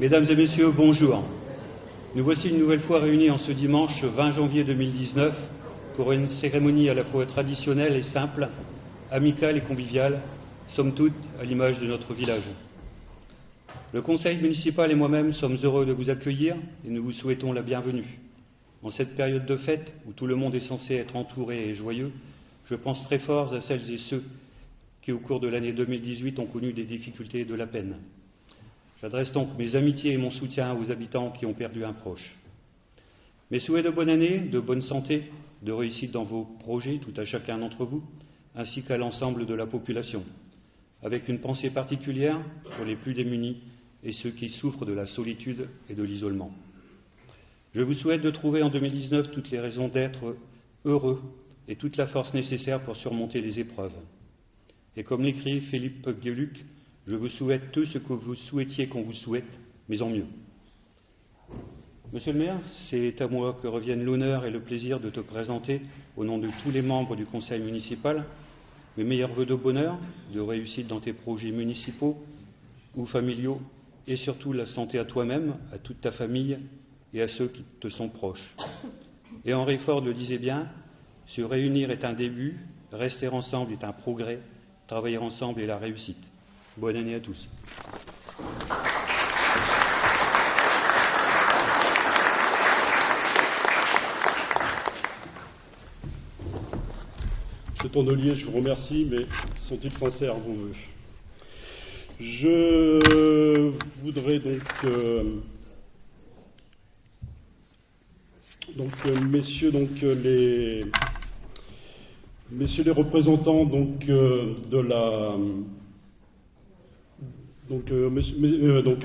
Mesdames et messieurs, bonjour. Nous voici une nouvelle fois réunis en ce dimanche 20 janvier 2019 pour une cérémonie à la fois traditionnelle et simple, amicale et conviviale, somme toute à l'image de notre village. Le conseil municipal et moi-même sommes heureux de vous accueillir et nous vous souhaitons la bienvenue. En cette période de fête où tout le monde est censé être entouré et joyeux, je pense très fort à celles et ceux qui, au cours de l'année 2018, ont connu des difficultés et de la peine. J'adresse donc mes amitiés et mon soutien aux habitants qui ont perdu un proche. Mes souhaits de bonne année, de bonne santé, de réussite dans vos projets, tout à chacun d'entre vous, ainsi qu'à l'ensemble de la population, avec une pensée particulière pour les plus démunis et ceux qui souffrent de la solitude et de l'isolement. Je vous souhaite de trouver en 2019 toutes les raisons d'être heureux et toute la force nécessaire pour surmonter les épreuves. Et comme l'écrit Philippe Gueluc, je vous souhaite tout ce que vous souhaitiez qu'on vous souhaite, mais en mieux. Monsieur le maire, c'est à moi que reviennent l'honneur et le plaisir de te présenter, au nom de tous les membres du conseil municipal, mes meilleurs vœux de bonheur, de réussite dans tes projets municipaux ou familiaux, et surtout la santé à toi-même, à toute ta famille et à ceux qui te sont proches. Et Henri Ford le disait bien, se réunir est un début, rester ensemble est un progrès, travailler ensemble est la réussite. Bonne année à tous. Monsieur Tondelier, je vous remercie, mais sont-ils sincères vos vœux? Je voudrais messieurs les représentants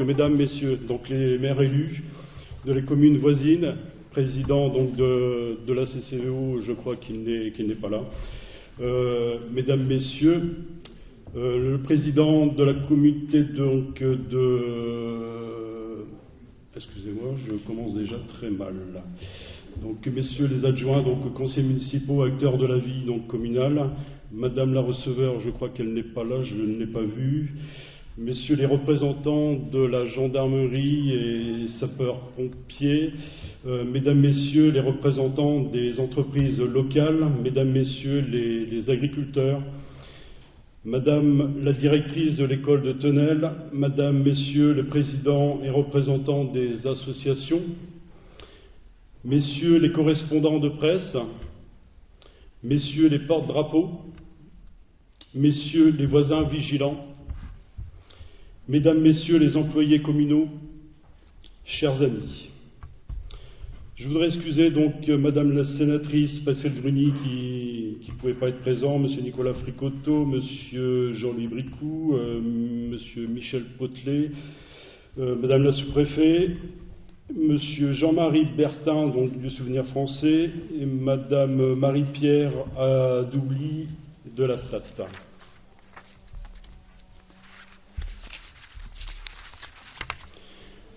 mesdames, messieurs, les maires élus de les communes voisines, président de la CCEO, je crois qu'il n'est pas là, mesdames, messieurs, le président de la communauté excusez-moi, je commence déjà très mal. Messieurs les adjoints, conseillers municipaux, acteurs de la vie communale, madame la receveur, je crois qu'elle n'est pas là, je ne l'ai pas vue. Messieurs les représentants de la gendarmerie et sapeurs-pompiers, mesdames, messieurs les représentants des entreprises locales, mesdames, messieurs les agriculteurs, madame la directrice de l'école de Tenel, madame, messieurs les présidents et représentants des associations, messieurs les correspondants de presse, messieurs les porte-drapeaux, messieurs les voisins vigilants, mesdames, messieurs les employés communaux, chers amis. Je voudrais excuser madame la sénatrice Pascal Gruny qui ne pouvait pas être présent, monsieur Nicolas Fricotto, monsieur Jean-Louis Bricou, monsieur Michel Potelet, madame la sous-préfet, monsieur Jean-Marie Bertin, du Souvenir français, et madame Marie-Pierre Doubly de la SAT.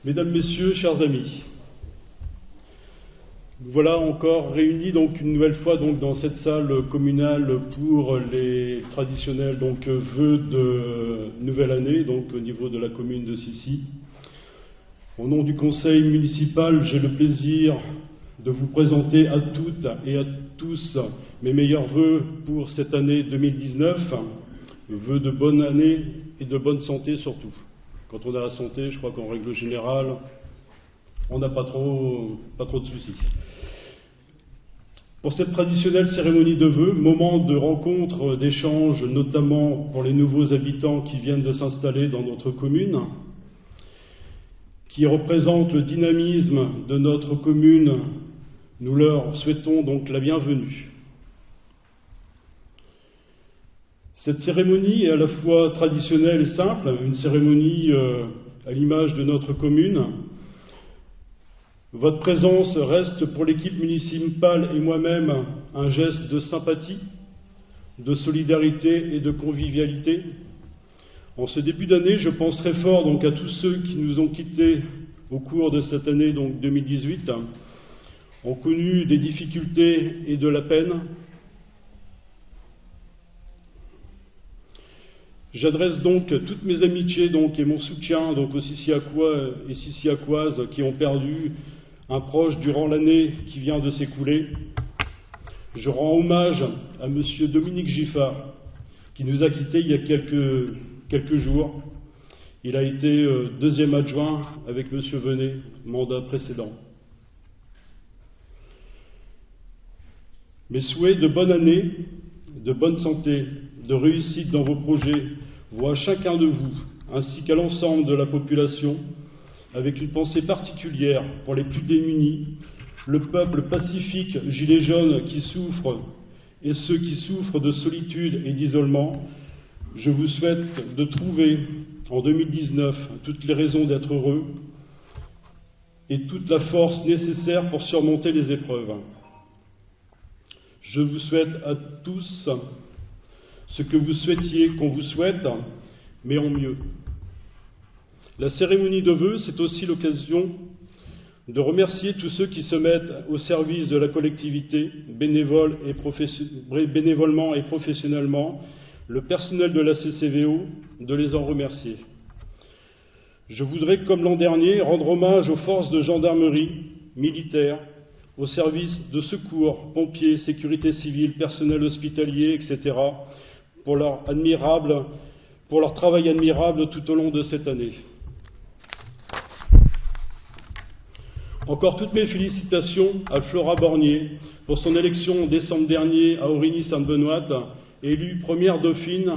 Mesdames, messieurs, chers amis, nous voilà encore réunis une nouvelle fois dans cette salle communale pour les traditionnels vœux de nouvelle année au niveau de la commune de Sissy. Au nom du conseil municipal, j'ai le plaisir de vous présenter à toutes et à tous mes meilleurs vœux pour cette année 2019, vœux de bonne année et de bonne santé surtout. Quand on a la santé, je crois qu'en règle générale, on n'a pas trop de soucis. Pour cette traditionnelle cérémonie de vœux, moment de rencontre, d'échange, notamment pour les nouveaux habitants qui viennent de s'installer dans notre commune, qui représente le dynamisme de notre commune, nous leur souhaitons la bienvenue. Cette cérémonie est à la fois traditionnelle et simple, une cérémonie à l'image de notre commune. Votre présence reste pour l'équipe municipale et moi-même un geste de sympathie, de solidarité et de convivialité. En ce début d'année, je pense très fort à tous ceux qui nous ont quittés au cours de cette année 2018, ont connu des difficultés et de la peine. J'adresse donc toutes mes amitiés et mon soutien aux Sissiacois et Sissiacoises qui ont perdu un proche durant l'année qui vient de s'écouler. Je rends hommage à M. Dominique Giffard, qui nous a quittés il y a quelques jours. Il a été deuxième adjoint avec M. Venet, mandat précédent. Mes souhaits de bonne année, de bonne santé, de réussite dans vos projets vont à chacun de vous, ainsi qu'à l'ensemble de la population, avec une pensée particulière pour les plus démunis, le peuple pacifique gilet jaune qui souffre et ceux qui souffrent de solitude et d'isolement. Je vous souhaite de trouver en 2019 toutes les raisons d'être heureux et toute la force nécessaire pour surmonter les épreuves. Je vous souhaite à tous ce que vous souhaitiez qu'on vous souhaite, mais en mieux. La cérémonie de vœux, c'est aussi l'occasion de remercier tous ceux qui se mettent au service de la collectivité, bénévolement et professionnellement, le personnel de la CCVO, de les en remercier. Je voudrais, comme l'an dernier, rendre hommage aux forces de gendarmerie, militaires, aux services de secours, pompiers, sécurité civile, personnel hospitalier, etc., pour leur travail admirable tout au long de cette année. Encore toutes mes félicitations à Flora Bornier pour son élection en décembre dernier à Aurigny-Sainte-Benoîte, élue première dauphine,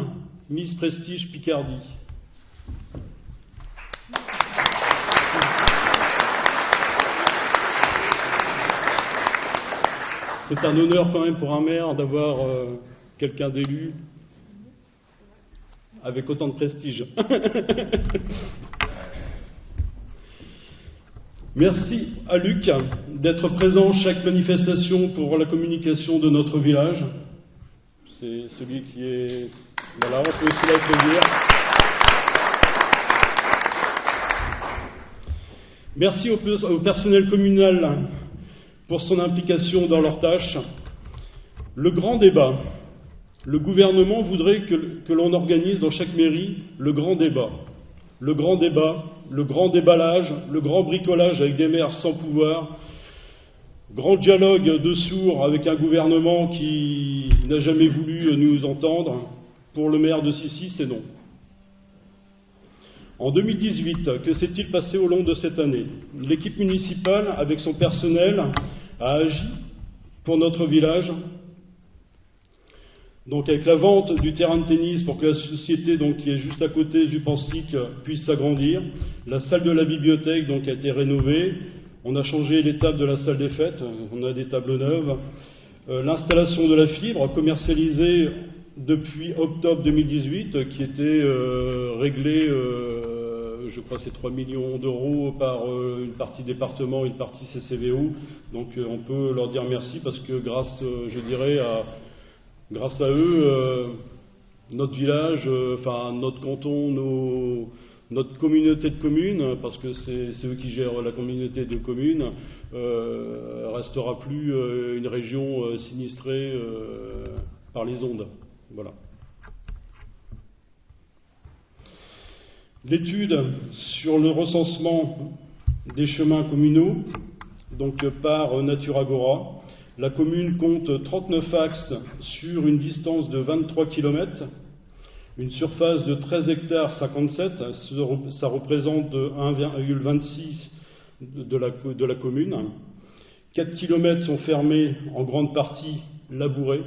Miss Prestige Picardie. C'est un honneur quand même pour un maire d'avoir quelqu'un d'élu avec autant de prestige. Merci à Luc d'être présent à chaque manifestation pour la communication de notre village. C'est celui qui est... Voilà, on peut aussi l'applaudir. Merci au personnel communal pour son implication dans leurs tâches. Le grand débat. Le gouvernement voudrait que l'on organise dans chaque mairie le grand débat. Le grand débat, le grand déballage, le grand bricolage avec des maires sans pouvoir, grand dialogue de sourds avec un gouvernement qui n'a jamais voulu nous entendre. Pour le maire de Sissi, c'est non. En 2018, que s'est-il passé au long de cette année? L'équipe municipale, avec son personnel, a agi pour notre village. Donc avec la vente du terrain de tennis pour que la société qui est juste à côté du Panslic puisse s'agrandir. La salle de la bibliothèque a été rénovée. On a changé les tables de la salle des fêtes. On a des tables neuves. L'installation de la fibre commercialisée depuis octobre 2018 qui était réglée, je crois que c'est 3 millions d'euros par une partie département et une partie CCVO. Donc on peut leur dire merci parce que grâce à eux, notre village, notre canton, notre communauté de communes, parce que c'est eux qui gèrent la communauté de communes, restera plus une région sinistrée par les ondes. Voilà. L'étude sur le recensement des chemins communaux, par Naturagora. La commune compte 39 axes sur une distance de 23 km, une surface de 13 hectares 57, ça représente 1,26 de la commune. 4 km sont fermés, en grande partie labourés.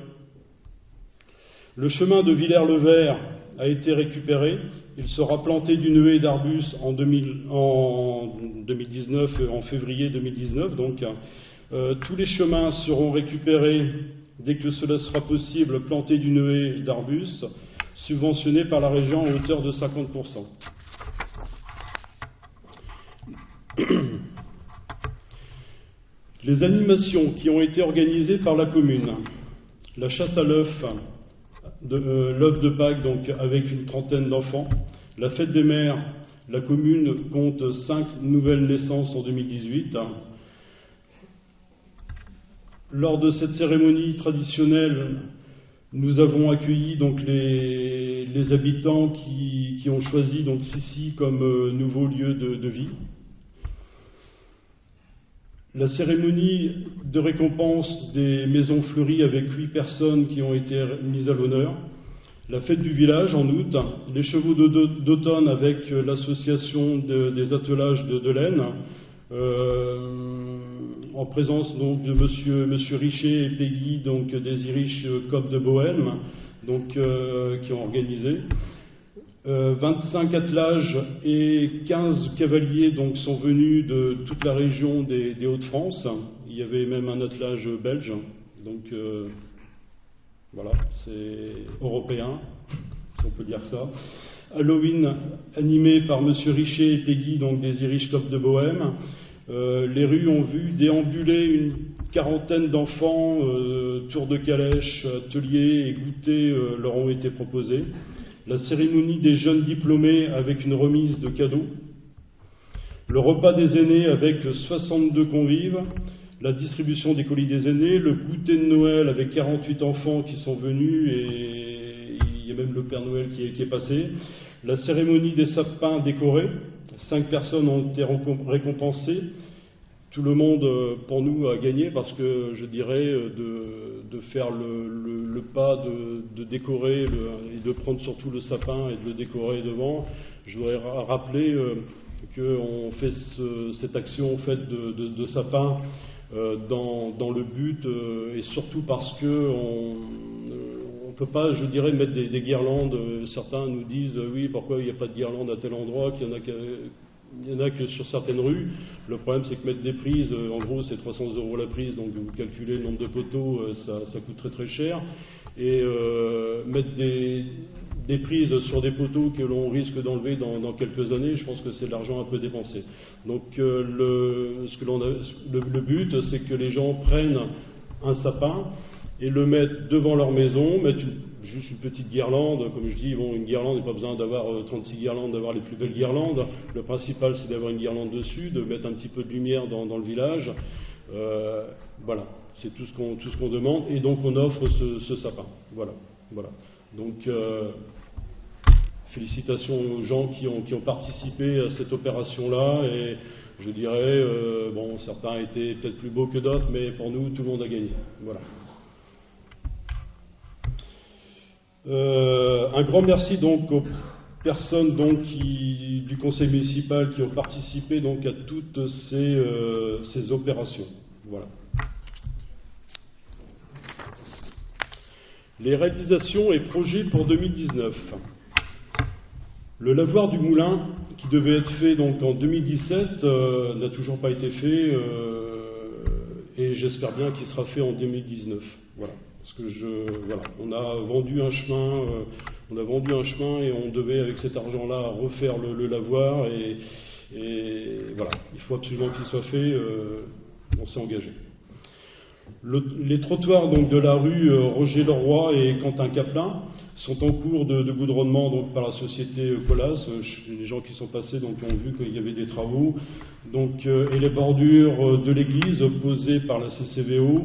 Le chemin de Villers-le-Vert a été récupéré. Il sera planté d'une haie d'arbustes en 2019, en février 2019. Tous les chemins seront récupérés dès que cela sera possible, plantés d'une haie d'arbustes, subventionnés par la région à hauteur de 50%. Les animations qui ont été organisées par la commune, la chasse à l'œuf, l'œuf de Pâques, avec une trentaine d'enfants, la fête des mères, la commune compte 5 nouvelles naissances en 2018. Lors de cette cérémonie traditionnelle, nous avons accueilli les les habitants qui ont choisi donc Sissi comme nouveau lieu de vie. La cérémonie de récompense des Maisons Fleuries avec 8 personnes qui ont été mises à l'honneur. La fête du village en août, les chevaux d'automne avec l'association des attelages de l'Aisne, en présence donc de monsieur Richer et Peggy, donc des Irish Copes de Bohême, donc qui ont organisé. 25 attelages et 15 cavaliers donc sont venus de toute la région des Hauts-de-France. Il y avait même un attelage belge, donc voilà, c'est européen, si on peut dire ça. Halloween animé par monsieur Richer et Peggy, donc des Irish Copes de Bohême. Les rues ont vu déambuler une quarantaine d'enfants, tours de calèche, ateliers et goûters leur ont été proposés. La cérémonie des jeunes diplômés avec une remise de cadeaux. Le repas des aînés avec 62 convives. La distribution des colis des aînés. Le goûter de Noël avec 48 enfants qui sont venus et il y a même le Père Noël qui est passé. La cérémonie des sapins décorés. 5 personnes ont été récompensées. Tout le monde, pour nous, a gagné parce que, je dirais, de faire le pas de décorer et de prendre surtout le sapin et de le décorer devant. Je voudrais rappeler qu'on fait cette action en fait, de sapin dans le but et surtout parce qu'on ne peut pas, je dirais, mettre des guirlandes. Certains nous disent, oui, pourquoi il n'y a pas de guirlande à tel endroit, qu'il y en a que sur certaines rues. Le problème, c'est que mettre des prises, en gros, c'est 300 € la prise, donc vous calculez le nombre de poteaux, ça coûte très très cher. Et mettre des prises sur des poteaux que l'on risque d'enlever dans quelques années, je pense que c'est de l'argent un peu dépensé. Donc le but, c'est que les gens prennent un sapin et le mettent devant leur maison, mettent juste une petite guirlande. Comme je dis, bon, une guirlande, il n'y a pas besoin d'avoir 36 guirlandes, d'avoir les plus belles guirlandes. Le principal, c'est d'avoir une guirlande dessus, de mettre un petit peu de lumière dans le village. Voilà, c'est tout ce qu'on demande. Et donc, on offre ce sapin. Voilà. Donc, félicitations aux gens qui ont participé à cette opération-là. Et je dirais, bon, certains étaient peut-être plus beaux que d'autres, mais pour nous, tout le monde a gagné. Voilà. Un grand merci donc aux personnes donc du conseil municipal qui ont participé donc à toutes ces opérations. Voilà. Les réalisations et projets pour 2019. Le lavoir du moulin qui devait être fait donc en 2017 n'a toujours pas été fait et j'espère bien qu'il sera fait en 2019. Voilà. Parce que on a vendu un chemin et on devait avec cet argent-là refaire le lavoir et voilà, il faut absolument qu'il soit fait. On s'est engagé. Les trottoirs donc de la rue Roger Leroy et Quentin Caplin sont en cours de goudronnement donc par la société Colas. Les gens qui sont passés donc ont vu qu'il y avait des travaux. Donc et les bordures de l'église posées par la CCVO.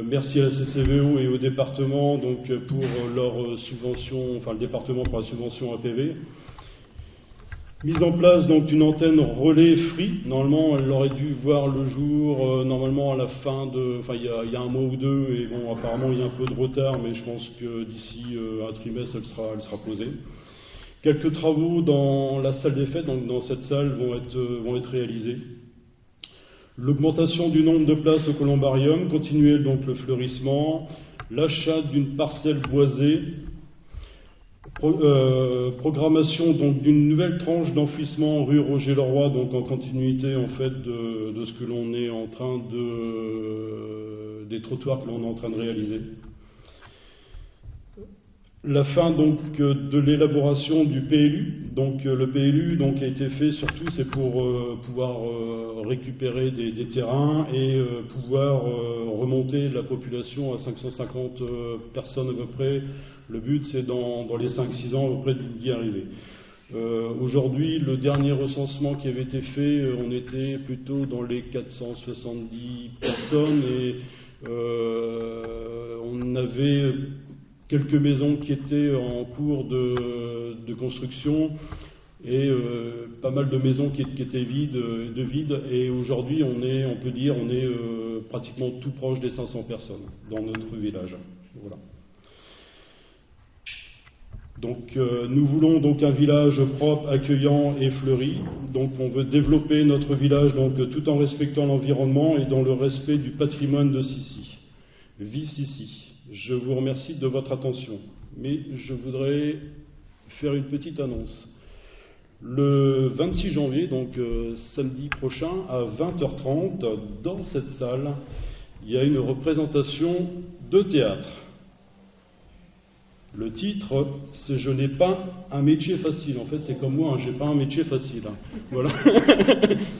Merci à la CCVO et au département donc pour leur subvention, enfin le département pour la subvention APV. Mise en place donc une antenne relais Free. Normalement, elle aurait dû voir le jour normalement à la fin enfin il y a un mois ou deux et bon apparemment il y a un peu de retard, mais je pense que d'ici un trimestre elle sera posée. Quelques travaux dans la salle des fêtes, donc dans cette salle vont être réalisés. L'augmentation du nombre de places au columbarium, continuer donc le fleurissement, l'achat d'une parcelle boisée, programmation donc d'une nouvelle tranche d'enfouissement rue Roger Leroy, donc en continuité en fait de ce que l'on est en train des trottoirs que l'on est en train de réaliser. La fin donc de l'élaboration du PLU. Donc le PLU donc a été fait surtout c'est pour pouvoir récupérer des terrains et pouvoir remonter la population à 550 personnes à peu près. Le but c'est dans les 5-6 ans à peu près d'y arriver. Aujourd'hui, le dernier recensement qui avait été fait, on était plutôt dans les 470 personnes et on avait quelques maisons qui étaient en cours de construction et pas mal de maisons qui étaient vides, et aujourd'hui on peut dire on est pratiquement tout proche des 500 personnes dans notre village. Voilà. Donc nous voulons donc un village propre, accueillant et fleuri. Donc on veut développer notre village donc tout en respectant l'environnement et dans le respect du patrimoine de Sissi. Vive Sissi. Je vous remercie de votre attention. Mais je voudrais faire une petite annonce. Le 26 janvier, donc samedi prochain, à 20h30, dans cette salle, il y a une représentation de théâtre. Le titre, c'est « Je n'ai pas un métier facile ». En fait, c'est comme moi, j'ai pas un métier facile. Voilà.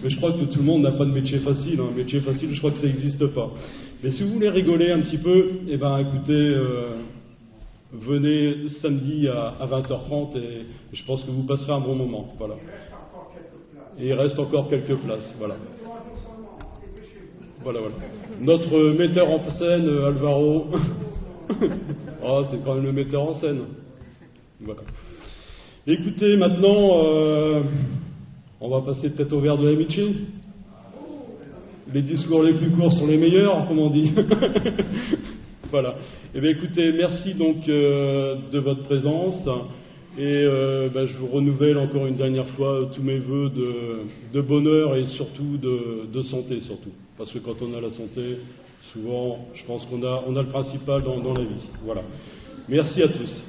Mais je crois que tout le monde n'a pas de métier facile. Un métier facile, je crois que ça n'existe pas. Mais si vous voulez rigoler un petit peu, eh ben, écoutez, venez samedi à 20h30 et je pense que vous passerez un bon moment. Voilà. Et il reste encore quelques places. Voilà. Voilà. Notre metteur en scène, Alvaro. Oh, c'est quand même le metteur en scène. Voilà. Écoutez, maintenant, on va passer peut-être au verre de l'amitié. Les discours les plus courts sont les meilleurs, comme on dit. Voilà. Eh bien, écoutez, merci donc de votre présence. Et je vous renouvelle encore une dernière fois tous mes vœux de bonheur et surtout de santé, surtout. Parce que quand on a la santé, souvent, je pense qu'on a le principal dans la vie. Voilà. Merci à tous.